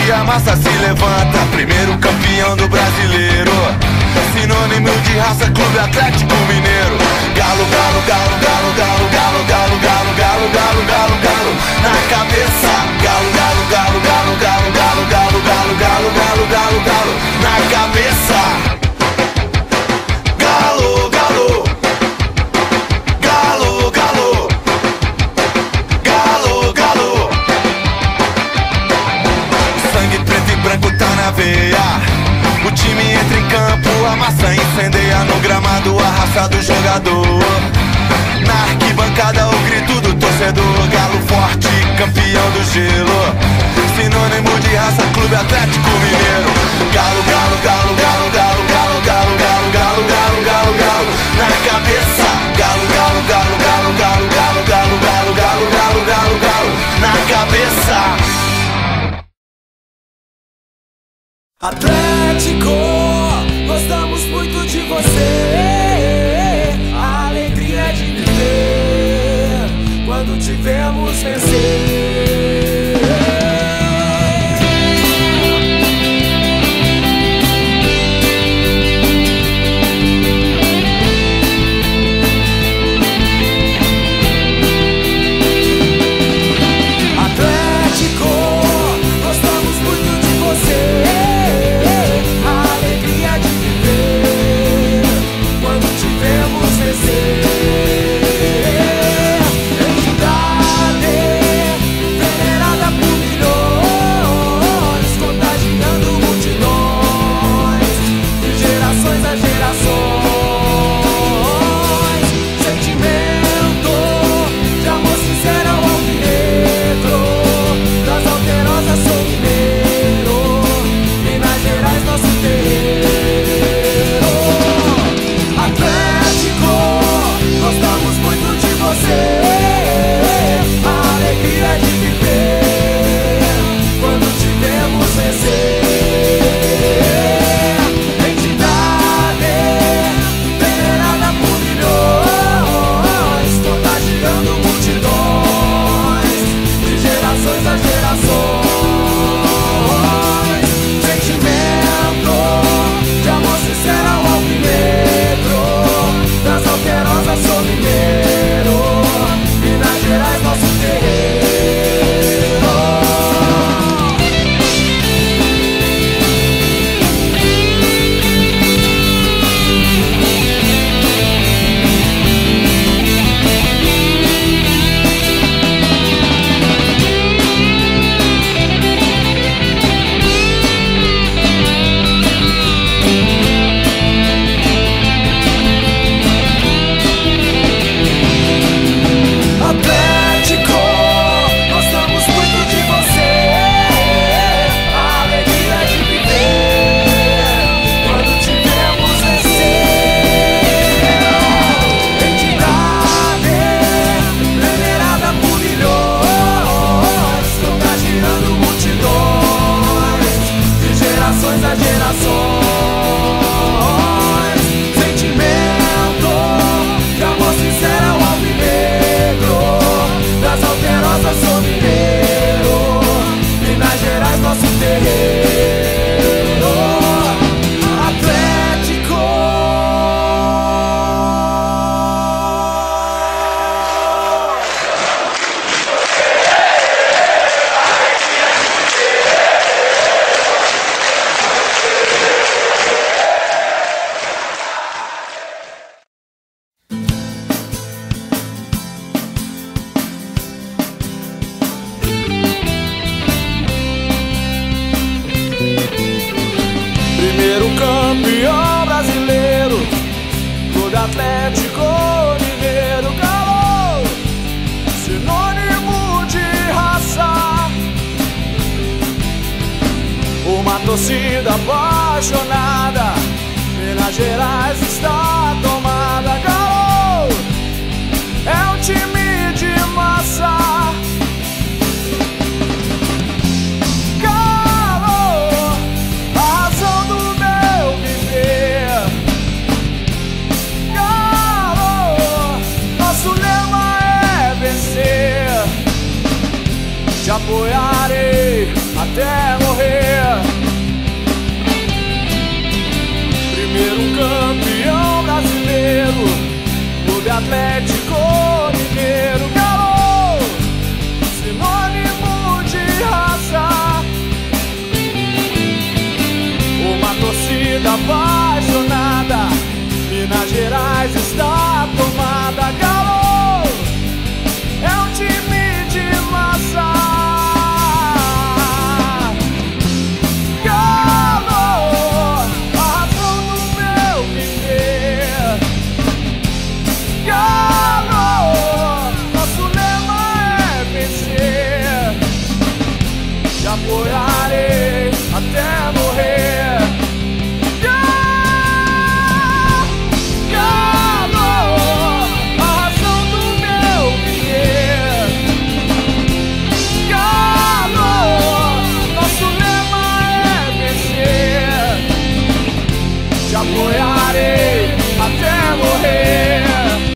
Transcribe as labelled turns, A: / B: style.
A: que a massa se levanta. Primeiro campeão do brasileiro, sinônimo de raça, Clube Atlético Mineiro. Galo, galo, galo, galo, galo, galo, galo, galo, galo, galo, galo, galo, na cabeça. Galo, galo, galo, galo, galo, galo, galo, galo, galo, galo, galo, galo, na cabeça. Galo, galo, galo, galo, galo, galo. Sangue preto e branco tá na veia. O time entra em campo, a massa incendeia no gramado, a raça do jogador. Na arquibancada o grito do torcedor. Galo forte, campeão do gelo, sinônimo de raça, Clube Atlético Mineiro. Galo, galo, galo, galo, galo, galo, galo, galo, galo, galo, galo, galo, na cabeça. Galo, galo, galo, galo, galo, galo, galo, galo, galo, galo, galo, galo, na cabeça.
B: Atlético, gostamos muito de você. A alegria de viver quando te vemos vencer. Atlético, gostamos muito de você.
C: Primeiro campeão brasileiro, Clube Atlético Mineiro. Galo, sinônimo de raça, uma torcida apaixonada. Minas Gerais está tomada. Galo é um time de massa.
B: Já por
C: apoiarei até morrer. Primeiro um campeão brasileiro, Clube Atlético Mineiro. Galo, sinônimo de raça, uma torcida apaixonada, Minas Gerais está tomada. Galo é um time de massa. Galo, a razão do meu viver. Galo, nosso lema é vencer. De apoiar